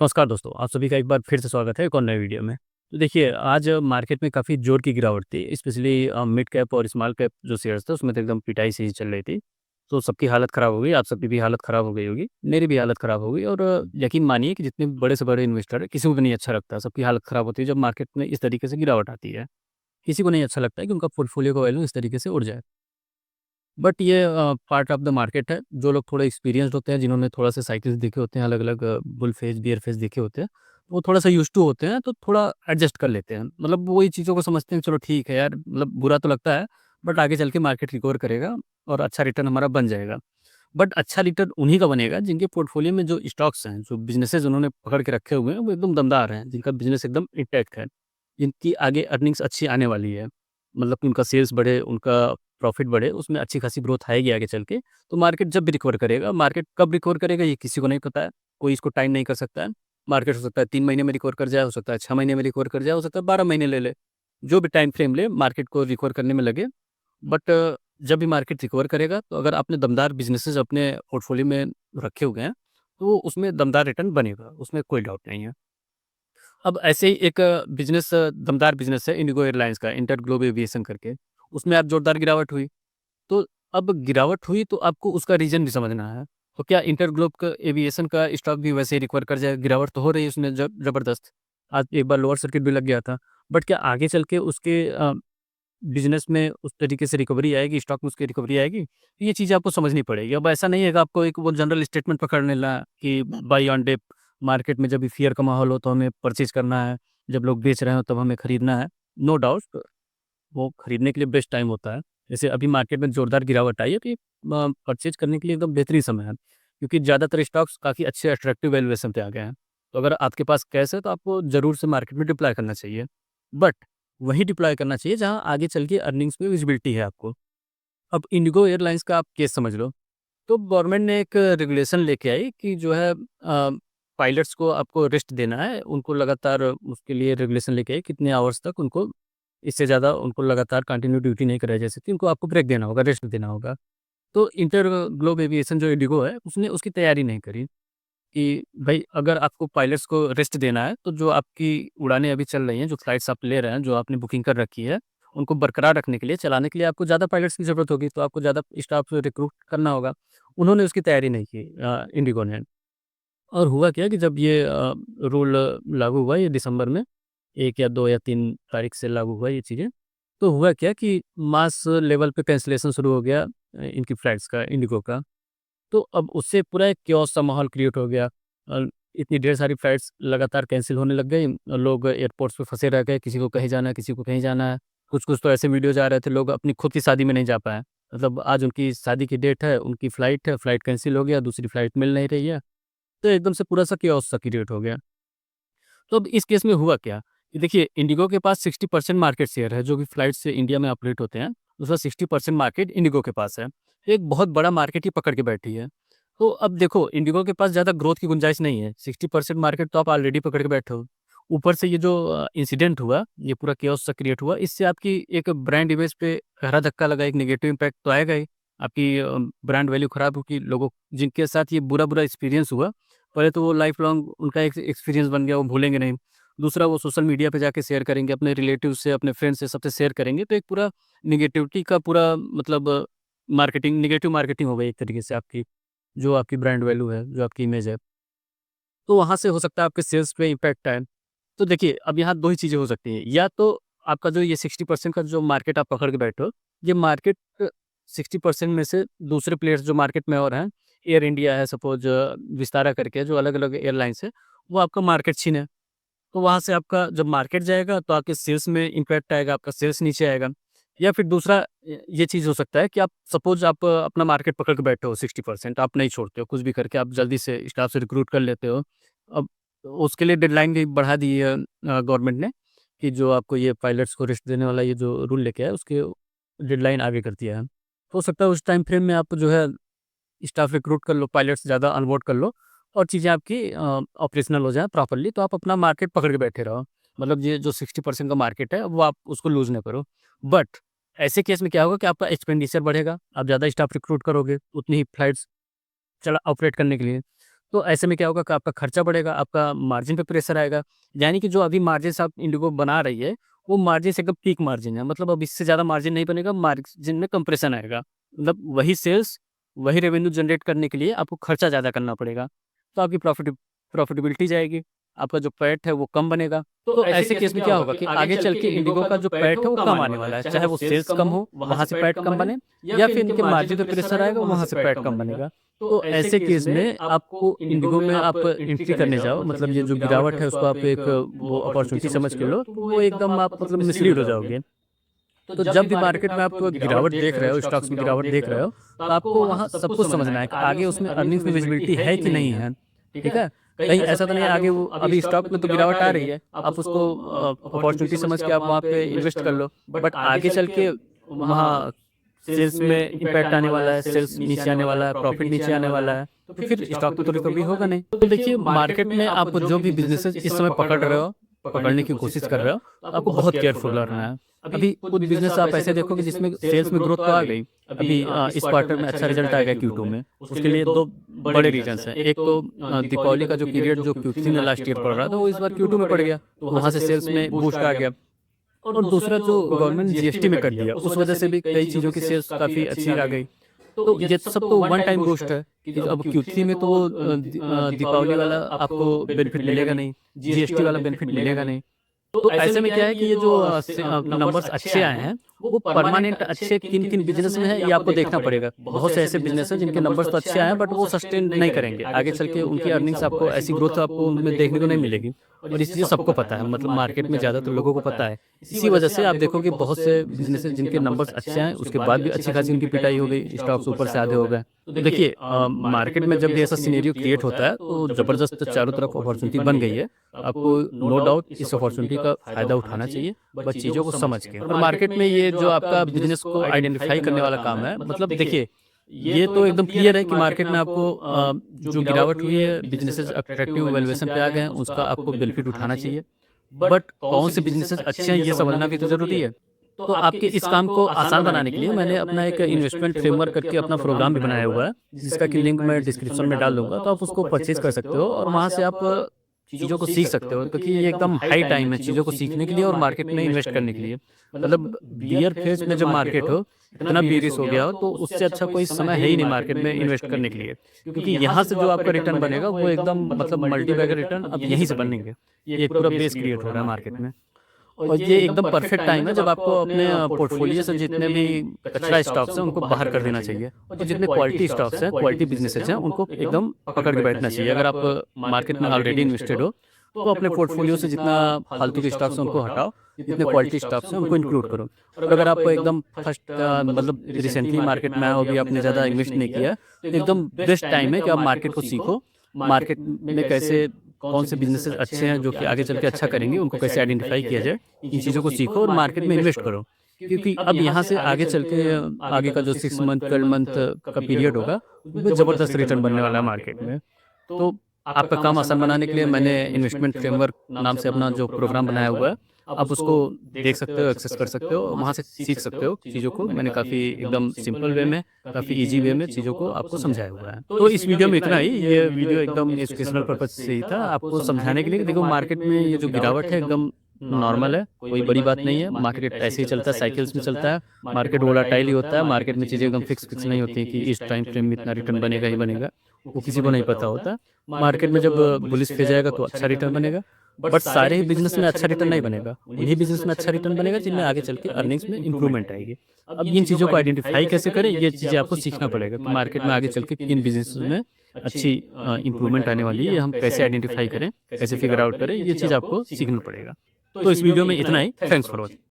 नमस्कार दोस्तों, आप सभी का एक बार फिर से स्वागत है एक और नए वीडियो में। तो देखिए, आज मार्केट में काफ़ी ज़ोर की गिरावट थी, स्पेशली मिड कैप और स्मॉल कैप जो शेयर्स थे, उसमें तो एकदम पिटाई सी ही चल रही थी। तो सबकी हालत ख़राब हो गई, आप सबकी भी हालत ख़राब हो गई होगी, मेरी भी हालत ख़राब हो गई और यकीन मानिए कि जितने बड़े से बड़े इन्वेस्टर हैं, किसी को भी नहीं अच्छा लगता, सबकी हालत ख़राब होती है जब मार्केट में इस तरीके से गिरावट आती है। किसी को नहीं अच्छा लगता है कि उनका पोर्टफोलियो का वैल्यू इस तरीके से उड़ जाए। बट ये पार्ट ऑफ द मार्केट है। जो लोग थोड़े एक्सपीरियंस्ड होते हैं, जिन्होंने थोड़ा-सा साइकिल्स देखे होते हैं, अलग-अलग बुल फेज, बियर फेज देखे होते हैं, वो थोड़ा-सा यूज्ड टू होते हैं, तो थोड़ा एडजस्ट कर लेते हैं। मतलब वही चीज़ों को समझते हैं, चलो ठीक है यार, मतलब बुरा तो लगता है, बट आगे चल के मार्केट रिकवर करेगा और अच्छा रिटर्न हमारा बन जाएगा। बट अच्छा रिटर्न उन्हीं का बनेगा जिनके पोर्टफोलियो में जो स्टॉक्स हैं, जो बिज़नेसेस उन्होंने पकड़ के रखे हुए हैं, वो एकदम दमदार हैं, जिनका बिज़नेस एकदम इंटैक्ट है, जिनकी आगे अर्निंग्स अच्छी आने वाली है। मतलब कि उनका सेल्स बढ़े, उनका प्रॉफिट बढ़े, उसमें अच्छी खासी ग्रोथ आएगी आगे चल के। तो मार्केट जब भी रिकवर करेगा, मार्केट कब रिकवर करेगा ये किसी को नहीं पता है, कोई इसको टाइम नहीं कर सकता है। मार्केट हो सकता है 3 महीने में रिकवर कर जाए, हो सकता है 6 महीने में रिकवर कर जाए, हो सकता है 12 महीने ले ले। जो भी टाइम फ्रेम ले, मार्केट को रिकवर करने में लगे। बट जब भी मार्केट रिकवर करेगा, तो अगर आपने दमदार बिज़नेसेस अपने पोर्टफोलियो में रखे हुए हैं, तो उसमें दमदार रिटर्न बनेगा, उसमें कोई डाउट नहीं है। अब ऐसे ही एक बिज़नेस, दमदार बिज़नेस है इंडिगो एयरलाइंस का, इंटर ग्लोब एविएशन करके। उसमें आज जोरदार गिरावट हुई। तो अब गिरावट हुई तो आपको उसका रीज़न भी समझना है। तो क्या इंटर ग्लोब का एविएशन का स्टॉक भी वैसे ही रिकवर कर जाएगा? गिरावट तो हो रही है उसमें ज़बरदस्त। आज एक बार लोअर सर्किट भी लग गया था। बट क्या आगे चल के उसके बिज़नेस में उस तरीके से रिकवरी आएगी, स्टॉक में उसकी रिकवरी आएगी? तो ये चीज़ें आपको समझनी पड़ेगी। अब ऐसा नहीं है कि आपको एक वो जनरल स्टेटमेंट पकड़ लेना कि बाय ऑन डिप, मार्केट में जब भी फ़ियर का माहौल हो तो हमें परचेज़ करना है, जब लोग बेच रहे हो तब हमें खरीदना है। नो डाउट, वो खरीदने के लिए बेस्ट टाइम होता है। जैसे अभी मार्केट में जोरदार गिरावट आई है, तो ये परचेज़ करने के लिए एकदम बेहतरीन समय है, क्योंकि ज़्यादातर स्टॉक्स काफ़ी अच्छे अट्रैक्टिव वैल्यूएशन पे आ गए हैं। तो अगर आपके पास कैश है तो आपको ज़रूर से मार्केट में डिप्लॉय करना चाहिए। बट वहीं डिप्लॉय करना चाहिए जहाँ आगे चल के अर्निंग्स में विज़िबिलिटी है आपको। अब इंडिगो एयरलाइंस का आप केस समझ लो। तो गवर्नमेंट ने एक रेगुलेशन लेके आई कि जो है पायलट्स को आपको रेस्ट देना है। उनको लगातार उसके लिए रेगुलेशन लेके आई, कितने आवर्स तक उनको, इससे ज़्यादा उनको लगातार कंटिन्यू ड्यूटी नहीं कराई जा सकती। उनको आपको ब्रेक देना होगा, रेस्ट देना होगा। तो इंटर ग्लोब एविएशन जो इंडिगो है, उसने उसकी तैयारी नहीं करी कि भई अगर आपको पायलट्स को रेस्ट देना है, तो जो आपकी उड़ानें अभी चल रही हैं, जो फ्लाइट्स आप ले रहे हैं, जो आपने बुकिंग कर रखी है, उनको बरकरार रखने के लिए, चलाने के लिए आपको ज़्यादा पायलट्स की ज़रूरत होगी, तो आपको ज़्यादा स्टाफ रिक्रूट करना होगा। उन्होंने उसकी तैयारी नहीं की, इंडिगो ने। और हुआ क्या कि जब ये रूल लागू हुआ ये दिसंबर में, 1 या 2 या 3 तारीख से लागू हुआ ये चीज़ें। तो हुआ क्या कि मास लेवल पे कैंसलेशन शुरू हो गया इनकी फ्लाइट्स का, इंडिगो का। तो अब उससे पूरा एक किओस सा माहौल क्रिएट हो गया। इतनी ढेर सारी फ्लाइट्स लगातार कैंसल होने लग गई। लोग एयरपोर्ट्स पे फँसे रह गए, किसी को कहीं जाना है, किसी को कहीं जाना है। कुछ-कुछ तो ऐसे वीडियोज़ आ रहे थे, लोग अपनी खुद की शादी में नहीं जा पाए। मतलब आज उनकी शादी की डेट है, उनकी फ्लाइट है, फ्लाइट कैंसल हो गया, दूसरी फ्लाइट मिल नहीं रही है। तो एकदम से पूरा सा किओस सा क्रिएट हो गया। तो अब इस केस में हुआ क्या कि देखिए, इंडिगो के पास 60% मार्केट शेयर है, जो भी फ्लाइट से इंडिया में ऑपरेट होते हैं, उसका 60% मार्केट इंडिगो के पास है। एक बहुत बड़ा मार्केट ही पकड़ के बैठी है। तो अब देखो, इंडिगो के पास ज़्यादा ग्रोथ की गुंजाइश नहीं है, 60% मार्केट तो आप ऑलरेडी पकड़ के बैठे हो। ऊपर से ये जो इंसिडेंट हुआ, ये पूरा केओस सा क्रिएट हुआ, इससे आपकी एक ब्रांड इमेज पे गहरा धक्का लगा, एक नेगेटिव इम्पैक्ट तो आएगा ही। आपकी ब्रांड वैल्यू खराब होगी, लोगों जिनके साथ ये बुरा-बुरा एक्सपीरियंस हुआ, पहले तो वो लाइफ लॉन्ग उनका एक एक्सपीरियंस बन गया, वो भूलेंगे नहीं। दूसरा, वो सोशल मीडिया पे जाके शेयर करेंगे, अपने रिलेटिव से, अपने फ्रेंड से, सबसे शेयर करेंगे, तो एक पूरा नेगेटिविटी का पूरा मतलब मार्केटिंग, नेगेटिव मार्केटिंग हो गई एक तरीके से आपकी, जो आपकी ब्रांड वैल्यू है, जो आपकी इमेज है। तो वहाँ से हो सकता है आपके सेल्स पे इम्पैक्ट आए। तो देखिए, अब यहाँ 2 ही चीज़ें हो सकती हैं, या तो आपका जो ये 60% का जो मार्केट आप पकड़ के बैठे हो, ये मार्केट 60% में से दूसरे प्लेयर्स जो मार्केट में और हैं, एयर इंडिया है सपोज़, विस्तारा करके जो अलग-अलग एयरलाइन्स हैं, वो आपका मार्केट छीने। तो वहाँ से आपका जब मार्केट जाएगा तो आपके सेल्स में इम्पैक्ट आएगा, आपका सेल्स नीचे आएगा। या फिर दूसरा ये चीज़ हो सकता है कि आप सपोज़ आप अपना मार्केट पकड़ के बैठे हो 60%, आप नहीं छोड़ते हो, कुछ भी करके आप जल्दी से स्टाफ से रिक्रूट कर लेते हो। अब उसके लिए डेडलाइन भी बढ़ा दी है गवर्नमेंट ने, कि जो आपको ये पायलट्स को रेस्ट देने वाला ये जो रूल लेके आया, उसके डेडलाइन आगे कर दिया है। हो सकता है उस टाइम फ्रेम में आप जो है स्टाफ रिक्रूट कर लो, पायलट्स ज़्यादा ऑनबोर्ड कर लो और चीज़ें आपकी ऑपरेशनल हो जाएँ प्रॉपर्ली, तो आप अपना मार्केट पकड़ के बैठे रहो। मतलब ये जो 60% का मार्केट है, वो आप उसको लूज़ ना करो। बट ऐसे केस में क्या होगा कि आपका एक्सपेंडिचर बढ़ेगा, आप ज़्यादा स्टाफ रिक्रूट करोगे, उतनी ही फ्लाइट्स चला ऑपरेट करने के लिए। तो ऐसे में क्या होगा कि आपका खर्चा बढ़ेगा, आपका मार्जिन पे प्रेशर आएगा। यानी कि जो अभी मार्जिन्स आप इंडिगो बना रही है, वो मार्जिन्स एकदम पीक मार्जिन है। मतलब अब इससे ज़्यादा मार्जिन नहीं बनेगा, मार्जिन में कंप्रेशन आएगा। मतलब वही सेल्स, वही रेवेन्यू जनरेट करने के लिए आपको खर्चा ज़्यादा करना पड़ेगा। तो आपकी प्रॉफिटेबिलिटी जाएगी, आपका जो पैट है वो कम बनेगा। तो ऐसे केस में क्या होगा कि आगे चल के इंडिगो का जो पैट है वो कम आने वाला है, चाहे वो सेल्स कम हो, वहाँ से पैट कम बने, या फिर इनके मार्जिन पे प्रेशर आएगा, वहाँ से पैट कम बनेगा। तो ऐसे केस में आपको इंडिगो में आप एंट्री करने जाओ, मतलब ये जो गिरावट है उसको आप एक वो अपॉर्चुनिटी समझ के लो, तो वो एकदम आप मतलब मिसलीड हो जाओगे। तो जब भी मार्केट में आप गिरावट देख रहे हो, स्टॉक्स में गिरावट देख रहे हो, तो आपको वहाँ सब कुछ समझना है कि आगे उसमें अर्निंग्स में विजिबिलिटी है कि नहीं है, ठीक है? कहीं ऐसा तो नहीं है आगे वो अभी स्टॉक में तो गिरावट आ रही है, आप उसको अपॉर्चुनिटी समझ के आप वहाँ पे इन्वेस्ट कर लो, बट आगे चल के वहाँ सेल्स में इम्पैक्ट आने वाला है, सेल्स नीचे आने वाला है, प्रॉफिट नीचे आने वाला है, तो फिर स्टॉक में तो रिकवरी होगा नहीं। तो देखिए मार्केट में आप जो भी बिज़नेसेस इस समय पकड़ रहे हो, पकड़ने की कोशिश कर रहे हो, तो आपको बहुत केयरफुल रहना है। अभी कुछ बिज़नेस आप ऐसे देखोगे जिसमें सेल्स में ग्रोथ तो आ गई, अभी इस क्वार्टर में अच्छा रिजल्ट आएगा Q2 में, उसके लिए 2 बड़े रीज़न्स हैं। एक तो दीपावली का जो पीरियड जो Q3 में लास्ट ईयर पड़ रहा था, वो इस बार Q2 में पड़ गया, तो वहाँ से सेल्स में बूस्ट आ गया। और दूसरा जो गवर्नमेंट ने जीएसटी में कर दिया, उस वजह से भी कई चीज़ों की सेल्स काफ़ी अच्छी आ गई। तो ये सब तो वन टाइम बूस्ट है कि अब Q3 में तो वो दीपावली वाला आपको बेनिफिट मिलेगा नहीं, जीएसटी वाला बेनिफिट मिलेगा नहीं। तो ऐसे में क्या है कि ये जो नंबर्स अच्छे आए हैं, वो परमानेंट अच्छे किन-किन बिज़नेस में है, ये आपको देखना पड़ेगा। बहुत से ऐसे बिज़नेस हैं जिनके नंबर्स तो अच्छे आए हैं, बट वो सस्टेन नहीं करेंगे। आगे चल के उनकी अर्निंग्स आपको ऐसी ग्रोथ आपको उनमें देखने को नहीं मिलेगी, और इस चीज़ सबको पता है, मतलब मार्केट में ज़्यादातर लोगों को पता है। इसी वजह से आप देखोगे बहुत से बिज़नेसेस जिनके नंबर्स अच्छे आए, उसके बाद भी अच्छी खासी उनकी पिटाई हो गई, स्टॉक्स ऊपर से आधे हो गए। तो देखिए मार्केट में जब भी ऐसा सिनेरियो क्रिएट होता है, तो ज़बरदस्त चारों तरफ अपॉर्चुनिटी बन गई है। आपको नो डाउट इस अपॉर्चुनिटी का फ़ायदा उठाना चाहिए, बस चीज़ों को समझ के। और मार्केट में ये जो आपका बिज़नेस को आइडेंटिफ़ाई करने वाला काम है, मतलब देखिए, ये तो एकदम क्लियर है कि मार्केट में आपको जो गिरावट हुई है, बिज़नेसेस अट्रैक्टिव वैल्यूएशन पे आ गए हैं, उसका आपको बेनिफिट उठाना चाहिए। बट कौन से बिज़नेसेस अच्छे हैं, ये समझना भी तो ज़रूरी है। तो आपके इस काम को आसान बनाने के लिए मैंने अपना एक इन्वेस्टमेंट फ्रेमवर्क करके अपना प्रोग्राम भी बनाया हुआ है, जिसका कि लिंक मैं डिस्क्रिप्शन में डाल दूँगा, तो आप उसको परचेज़ कर सकते हो और वहाँ से आप चीज़ों को सीख सकते हो, क्योंकि ये एकदम हाई टाइम है चीज़ों को सीखने के लिए और मार्केट में इन्वेस्ट करने के लिए। मतलब बियर फेज में जब मार्केट हो, इतना बेरिश हो गया हो, तो उससे अच्छा कोई समय है ही नहीं मार्केट में इन्वेस्ट करने के लिए। क्योंकि यहाँ से जो आपका रिटर्न बनेगा वो एकदम मतलब मल्टी बैगर रिटर्न अब यहीं से बनेंगे। ये एक पूरा बेस क्रिएट हो रहा है मार्केट में। और ये एकदम परफेक्ट टाइम है जब आपको अपने पोर्टफोलियो से जितने भी कचरा स्टॉक्स हैं उनको बाहर कर देना चाहिए, और जितने क्वालिटी स्टॉक्स हैं, क्वालिटी बिज़नेसेस हैं, उनको एकदम पकड़ के बैठना चाहिए। अगर आप मार्केट में ऑलरेडी इन्वेस्टेड हो, तो अपने पोर्टफोलियो से जितना फालतू के स्टॉक्स हैं उनको हटाओ, जितने क्वालिटी स्टॉक्स हैं उनको इंक्लूड करो। और अगर आप एकदम फर्स्ट मतलब रिसेंटली मार्केट में आए हो, अभी आपने ज़्यादा इन्वेस्ट नहीं किया, तो एकदम बेस्ट टाइम है कि आप मार्केट को सीखो। मार्केट में कैसे कौन से बिज़नेसेस अच्छे हैं जो कि आगे चल के अच्छा करेंगे, उनको कैसे आइडेंटिफ़ाई किया जाए, इन चीज़ों को सीखो और मार्केट में इन्वेस्ट करो। क्योंकि अब यहाँ से आगे चल के आगे का जो 6 मंथ, 12 मंथ का पीरियड होगा, उसमें ज़बरदस्त रिटर्न बनने वाला है मार्केट में। तो आपका काम आसान बनाने के लिए मैंने इन्वेस्टमेंट फ्रेमवर्क नाम से अपना जो प्रोग्राम बनाया हुआ है, आप उसको देख सकते हो, एक्सेस कर सकते हो, वहाँ से सीख सकते हो चीज़ों को। मैंने काफ़ी एकदम सिंपल वे में, काफ़ी ईज़ी वे में चीज़ों को आपको समझाया हुआ है। तो इस वीडियो में इतना ही, ये वीडियो एकदम एजुकेशनल पर्पज़ से ही था, आपको समझाने के लिए कि देखो मार्केट में ये जो गिरावट है एकदम नॉर्मल है, कोई बड़ी बात नहीं है। मार्केट ऐसे ही चलता है, साइकिल्स में चलता है, मार्केट वोलेटाइल ही होता है, मार्केट में चीज़ें एकदम फिक्स नहीं होती हैं कि इस टाइम फ्रेम में इतना रिटर्न बनेगा ही बनेगा, वो किसी को नहीं पता होता। मार्केट में जब बुलिश फेज आएगा तो अच्छा रिटर्न बनेगा, बट सारे ही बिज़नेस में अच्छा रिटर्न नहीं बनेगा। उन्हीं बिज़नेस में अच्छा रिटर्न बनेगा जिनमें आगे चल के अर्निंग्स में इम्प्रूवमेंट आएगी। अब इन चीज़ों को आइडेंटिफ़ाई कैसे करें, ये चीज़ें आपको सीखना पड़ेगा कि मार्केट में आगे चल के किन बिज़नेस में अच्छी इम्प्रूवमेंट आने वाली है, ये हम कैसे आइडेंटिफ़ाई करें, कैसे फिगर आउट करें, ये चीज़ आपको सीखना पड़ेगा। तो इस वीडियो में इतना ही। Thanks for watching.